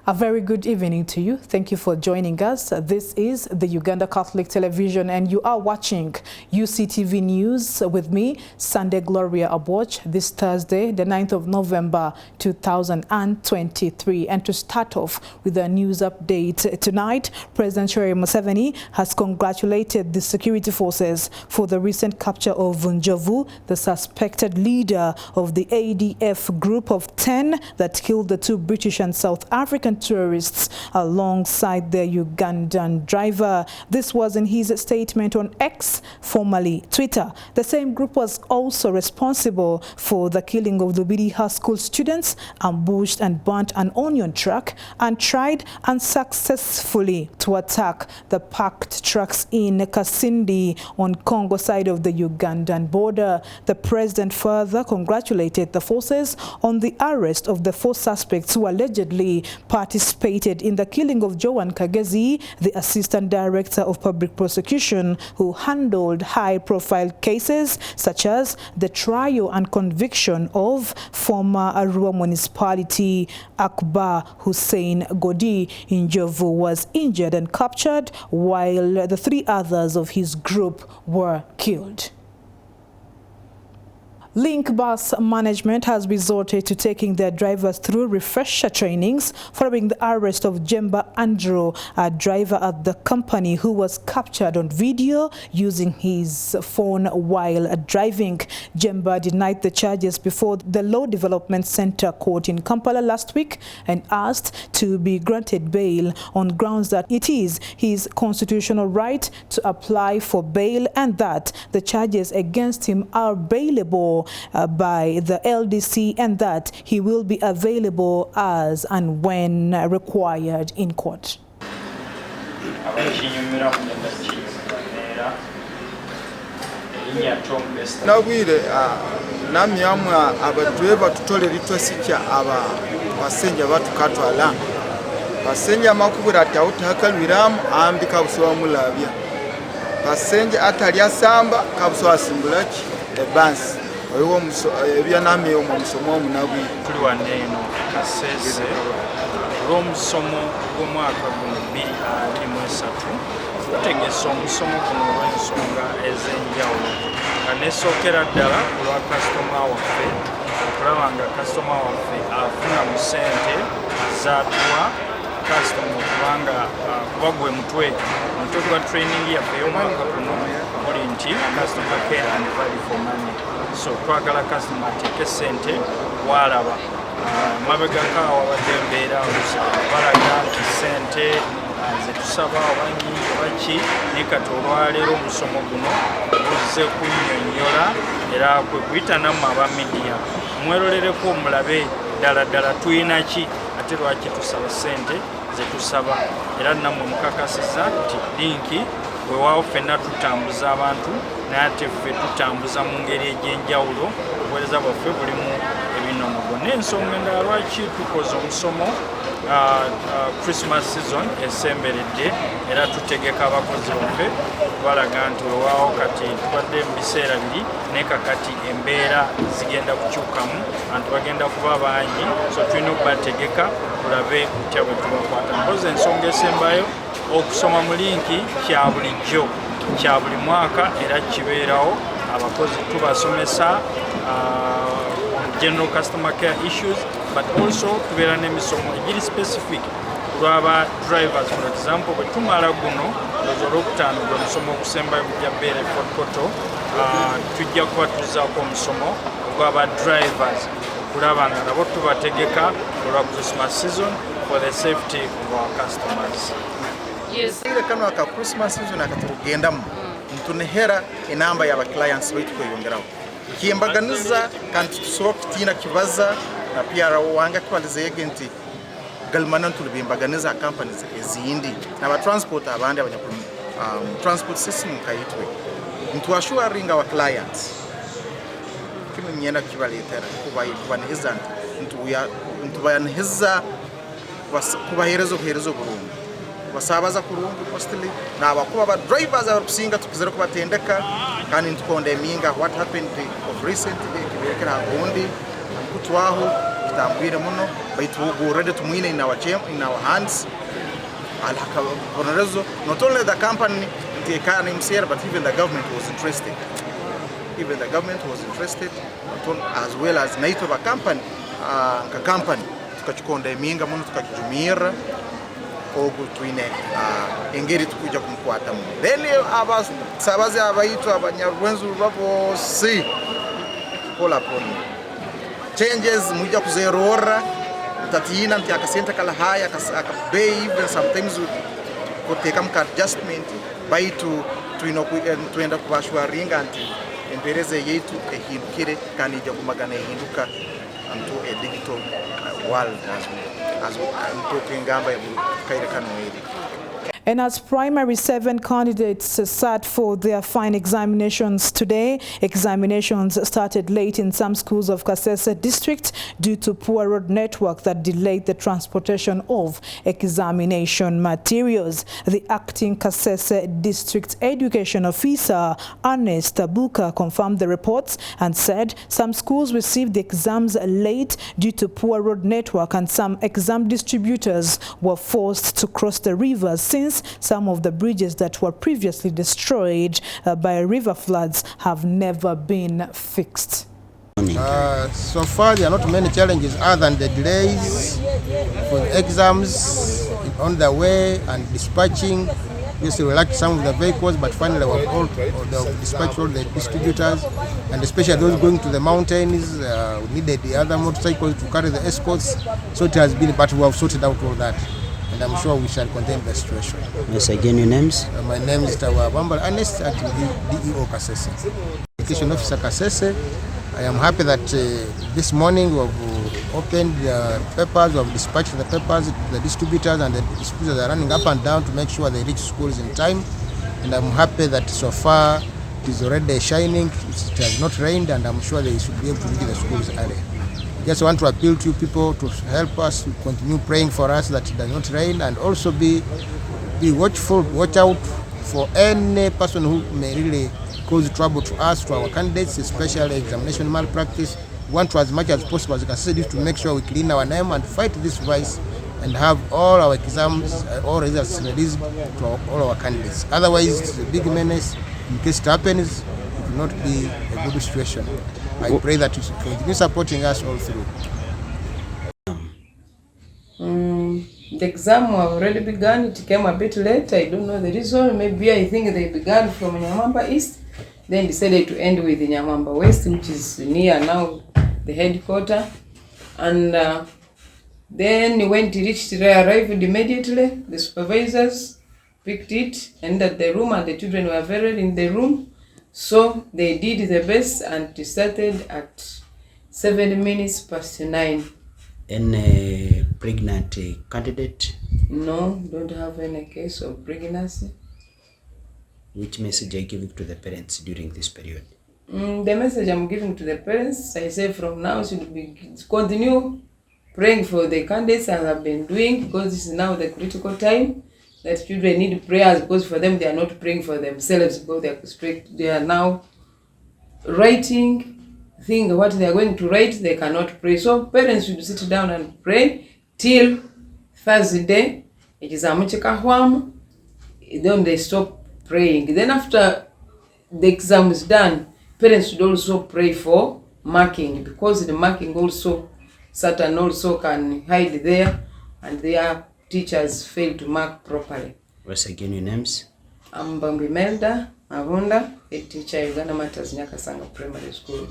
A very good evening to you. Thank you for joining us. This is the Uganda Catholic Television and you are watching Uctv News with me, Sunday Gloria Aboch, this Thursday, the 9th of November 2023. And to start off with a news update tonight, President Yoweri Museveni has congratulated the security forces for the recent capture of Njovu, the suspected leader of the ADF group of 10 that killed the two British and South African tourists alongside their Ugandan driver. This was in his statement on X, formerly Twitter. The same group was also responsible for the killing of the Lubiri High School students, ambushed and burnt an onion truck, and tried unsuccessfully to attack the parked trucks in Kasindi on Congo side of the Ugandan border. The president further congratulated the forces on the arrest of the 4 suspects who allegedly participated in the killing of Joan Kagezi, the Assistant Director of Public Prosecution, who handled high-profile cases such as the trial and conviction of former Arua Municipality Akbar Hussein Godi. Njovu was injured and captured, while the 3 others of his group were killed. Link Bus Management has resorted to taking their drivers through refresher trainings following the arrest of Jemba Andrew, a driver at the company who was captured on video using his phone while driving. Jemba denied the charges before the Law Development Center Court in Kampala last week and asked to be granted bail on grounds that it is his constitutional right to apply for bail and that the charges against him are bailable by the LDC and that he will be available as and when required in court. Nabwire namyamwa abadreva tutole litwesicha aba basenja batukatwala basenja makubira tauta hakalwiramu ambika buswa mulabya basenja atalya samba kabuswa simbulaki ebansi oyo ebya nami omusomo omunabwi tuli waneno kasese olw'omusomo gw'omwaka guno 2023 tutegesa omusomo guno olw'ensonga ez'enjawulo nga nesookera ddala olwa kasitoma waffe okulaba nga kasitoma waffe afuna mu ssente zatuwa kasitoma okubanga kuba gwe mutwe gwa training yaffe y'omwaka guno muli nti customer care and value for money. So twagala customer ateeke ssente walaba mabegako wabadde embeera balaga nti ssente zetusaba obanyingi baki naye kati olwaleero omusomo guno buzze kunnyonnyola era kwe kuyita nammwe aba midiya mweroleleko mulabe ddala tulina ki ate lwaki tusaba ssente zetusaba era nammwe mukakasiza nti linki weewaawo ffenna tutambuza abantu naye ate ffe tutambuza mu ngeri egy'enjawulo obuweereza bwaffe bulimu ebinomogo n'ensonga endala lwaki tukoze omusomo Christmas season esemberedde era tutegeka abakozi baffe balaga nti weewaawo kati tubadde mu biseera biri naye kakati embeera zigenda kukyukamu abantu bagenda kuba bangi so tulina okubategeka tulabe kutya bwe tubakwata mpozi ensonga esembayo okusoma mu linki kya bulijjo kya buli mwaka era kibeerawo abakozi tubasomesa general customer care issues but also tubeera n'emisomo egiri specific lw'aba drivers. For example bwe tumala guno olwokutaano gwe musomo okusembayo gujja beere fotokoto tujja kuba tuzaako omusomo ogw'aba drivers kulaba nga nabo tubategeka olwa Christmas season for the safety of our customers. Yes. Kano aka Christmas season akatugendamu ntunehera enamba y'aba clients baitu kweyongeraho kiyembaganiza kandi tusobola kutina kibaza na pia wanga twalize agenti galmana tulibimbaganiza companies ezindi na transport abandi abanyakuru transport system kayitwe ntwashuaringa our clients kimenya kibaletera kubaniheza ntubayaniheza kubaherezo burundu basabaza kurungu postly na abakuba ba drivers abakusinga tukizera kubatendeka kandi ntukonde minga what happened of recently kiberekera gundi kutwaho kitambwire muno baitu already tumwine in our hands. Not only the company, but even the government was interested. Even the government was interested, as well as naito ba company, tukachukonda eminga muno tukajumira ogu twine engeri tukuja kumkwata mu. Then abasabaze abaitu abanyarwenzu babo si kola poni changes muja kuzerora tatina mti akasenta kala haya akabei, even sometimes kuteka mka adjustment baitu tuenda kubashwaringa anti embereze yetu ehindukire kandi ija kumagana ehinduka anto a digital world as ngamba ya kaire kanweli. And as primary 7 candidates sat for their final examinations today, examinations started late in some schools of Kasese district due to poor road network that delayed the transportation of examination materials. The acting Kasese district education officer, Ernest Tabuka, confirmed the reports and said some schools received the exams late due to poor road network and some exam distributors were forced to cross the rivers since some of the bridges that were previously destroyed by river floods have never been fixed. So far, there are not many challenges other than the delays for the exams on the way and dispatching. Yes, we lacked some of the vehicles, but finally we dispatched all the distributors, and especially those going to the mountains. We needed the other motorcycles to carry the escorts. So it has been, but we have sorted out all that. And I'm sure we shall contain the situation. Yes, again, your names? My name is Tawabamba Ernest at DEO Kasese. Education Officer Kasese. I am happy that this morning we have opened the papers, we have dispatched the papers to the distributors, and the distributors are running up and down to make sure they reach schools in time. And I'm happy that so far it is already shining, it has not rained, and I'm sure they should be able to reach the schools early. Just want to appeal to you people to help us, to continue praying for us that it does not rain, and also be watchful, watch out for any person who may really cause trouble to us, to our candidates, especially examination malpractice. We want to, as much as possible, as I said, to make sure we clean our name and fight this vice and have all our exams, all results released to all our candidates. Otherwise, it's a big menace. In case it happens, it will not be a good situation. I pray that you continue supporting us all through. The exam have already begun. It came a bit late. I don't know the reason. Maybe I think they began from Nyamamba East, then decided to end with Nyamamba West, which is near now the headquarters. And then when it reached, they arrived immediately. The supervisors picked it, entered the room, and the children were very in the room. So they did the best, and it started at 7 minutes past 9. Any pregnant candidate? No, don't have any case of pregnancy. Which message are you giving to the parents during this period? The message I'm giving to the parents, I say from now should be continue praying for the candidates as I've been doing, because this is now the critical time that children need prayers, because for them they are not praying for themselves, because they are now writing what they are going to write, they cannot pray. So parents should sit down and pray till Thursday. It is amuchikahwam. Then they stop praying. Then after the exam is done, parents should also pray for marking, because the marking also, Satan also can hide there, and their teachers fail to mark properly. Once again, your names? I'm Bambi Melda Mavunda, a teacher at Uganda Matters Nyakasanga Primary School.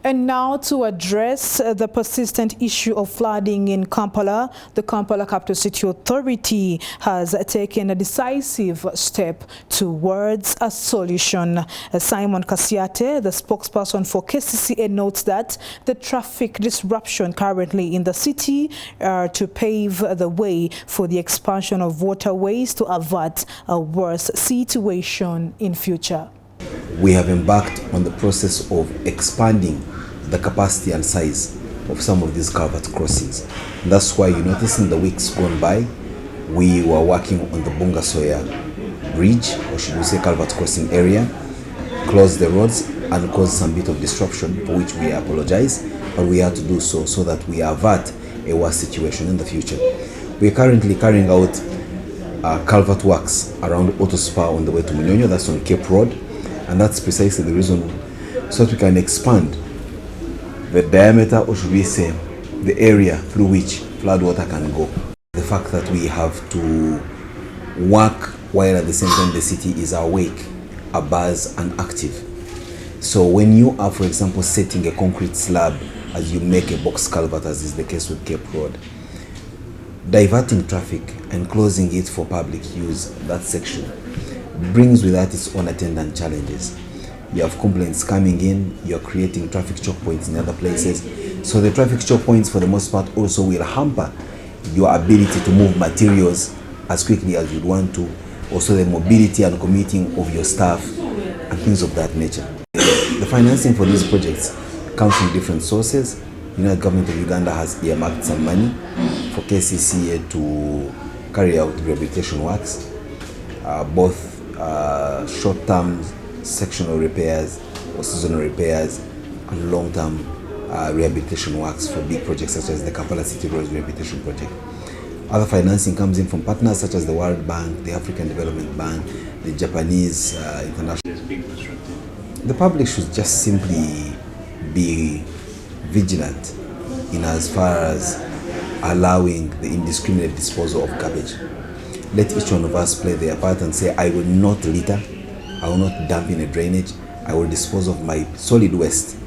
And now to address the persistent issue of flooding in Kampala, the Kampala Capital City Authority has taken a decisive step towards a solution. Simon Kasiate, the spokesperson for KCCA, notes that the traffic disruption currently in the city are to pave the way for the expansion of waterways to avert a worse situation in future. We have embarked on the process of expanding the capacity and size of some of these culvert crossings. And that's why you notice in the weeks gone by, we were working on the Bungasoya bridge, or should we say culvert crossing area, close the roads and cause some bit of disruption, for which we apologize. but we had to do so that we avert a worse situation in the future. We are currently carrying out culvert works around Autospa on the way to Munyonyo, that's on Cape Road, and that's precisely the reason, so that we can expand the diameter, or should we say, the area through which floodwater can go. The fact that we have to work while at the same time the city is awake, abuzz and active. So when you are, for example, setting a concrete slab as you make a box culvert, as is the case with Cape Road, diverting traffic and closing it for public use, that section, brings with that its own attendant challenges. You have complaints coming in, you're creating traffic choke points in other places. So the traffic choke points, for the most part, also will hamper your ability to move materials as quickly as you'd want to, also the mobility and commuting of your staff and things of that nature. The financing for these projects comes from different sources. The United Government of Uganda has earmarked some money for KCCA to carry out rehabilitation works, both short-term sectional repairs or seasonal repairs and long-term rehabilitation works for big projects such as the Kampala City Roads Rehabilitation Project. Other financing comes in from partners such as the World Bank, the African Development Bank, the Japanese International. The public should just simply be vigilant in as far as allowing the indiscriminate disposal of garbage. Let each one of us play their part and say, I will not litter, I will not dump in a drainage, I will dispose of my solid waste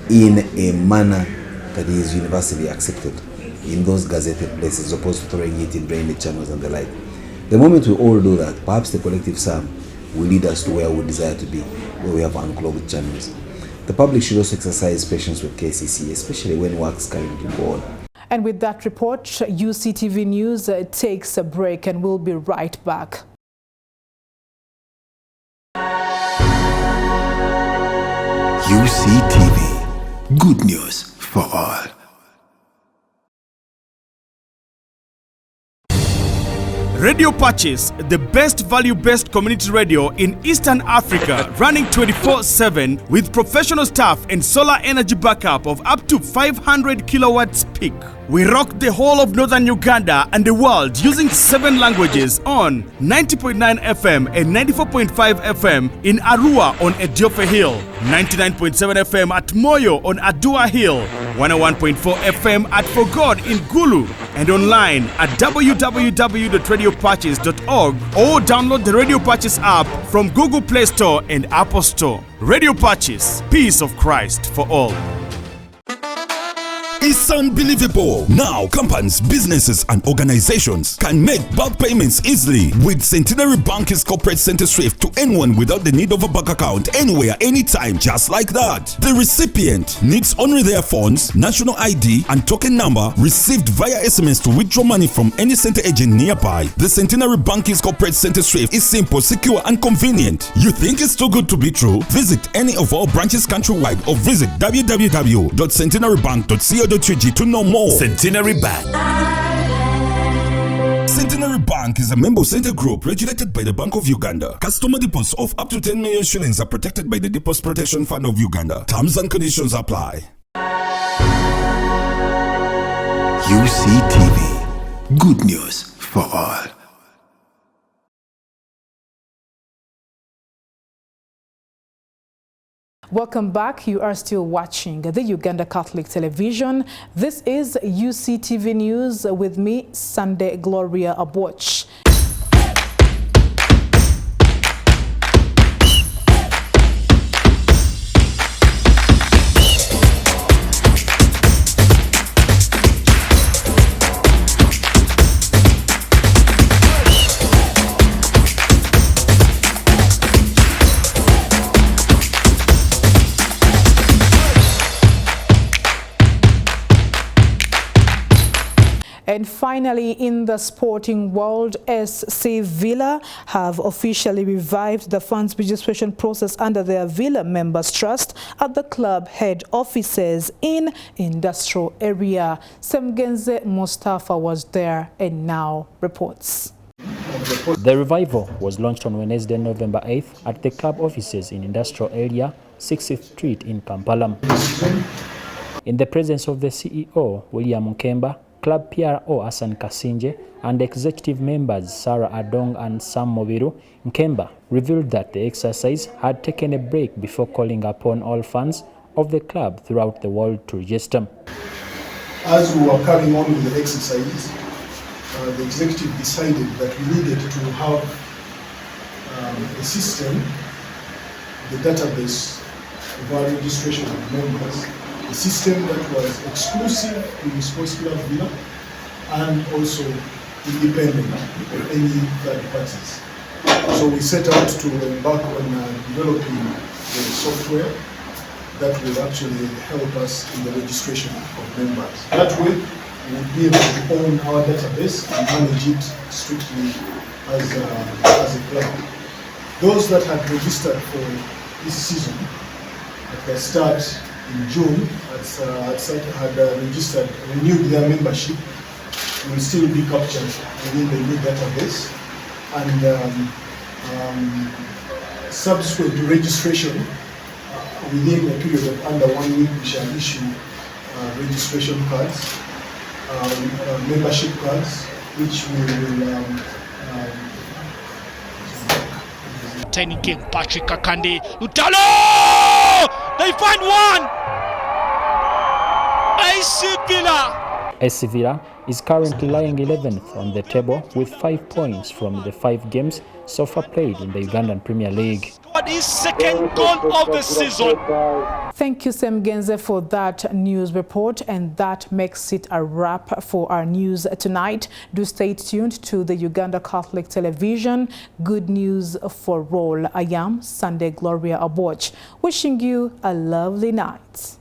in a manner that is universally accepted in those gazetted places, as opposed to throwing it in drainage channels and the like. The moment we all do that, perhaps the collective sum will lead us to where we desire to be, where we have unclogged channels. The public should also exercise patience with KCC, especially when works currently go on. And with that report, UCTV News takes a break and we'll be right back. UCTV, good news for all. Radio Purchase, the best value-based community radio in Eastern Africa, running 24/7 with professional staff and solar energy backup of up to 500 kilowatts peak. We rock the whole of northern Uganda and the world using 7 languages on 90.9 FM and 94.5 FM in Arua on Ediofe Hill, 99.7 FM at Moyo on Adua Hill, 101.4 FM at For God in Gulu, and online at www.radiopurchase.org or download the Radio Purchase app from Google Play Store and Apple Store. Radio Purchase, peace of Christ for all. It's unbelievable. Now, companies, businesses, and organizations can make bulk payments easily with Centenary Bank's corporate center SWIFT to anyone without the need of a bank account, anywhere, anytime, just like that. The recipient needs only their phones, national ID, and token number received via SMS to withdraw money from any center agent nearby. The Centenary Bank's corporate center SWIFT is simple, secure, and convenient. You think it's too good to be true? Visit any of our branches countrywide or visit www.centenarybank.co.ug to know more. Centenary Bank. Centenary Bank is a member center group regulated by the Bank of Uganda. Customer deposits of up to 10 million shillings are protected by the Deposit Protection Fund of Uganda. Terms and conditions apply. UCTV, good news for all. Welcome back. You are still watching the Uganda Catholic Television. This is UCTV News with me, Sunday Gloria Aboch. And finally, in the sporting world, SC Villa have officially revived the funds registration process under their Villa Members Trust at the club head offices in industrial area. Semgenze Mustafa was there and now reports. The revival was launched on Wednesday, November 8th at the club offices in industrial area, 60th Street in Kampala. in the presence of the CEO, William Nkemba, Club PRO Hassan Kasinje, and executive members Sarah Adong and Sam Mobiru. Nkemba revealed that the exercise had taken a break before calling upon all fans of the club throughout the world to register. As we were carrying on with the exercise, the executive decided that we needed to have a system, the database of our registration of members, a system that was exclusive to the sports club Villa and also independent of any third parties. So we set out to embark on developing the software that will actually help us in the registration of members. That way, we will be able to own our database and manage it strictly as a club. Those that had registered for this season at the start in June had registered, renewed their membership, will still be captured within the new database, and subsequent to registration, within a period of under 1 week, we shall issue registration cards, membership cards, which we will Tiny King Patrick Kakande Lutalo! They find one! AC Villa! AC Villa is currently lying 11th on the table with 5 points from the 5 games so far played in the Ugandan Premier League. What is second goal of the season? Thank you, Sam Genze, for that news report, and that makes it a wrap for our news tonight. Do stay tuned to the Uganda Catholic Television. Good news for all. I am Sunday Gloria Aboch, wishing you a lovely night.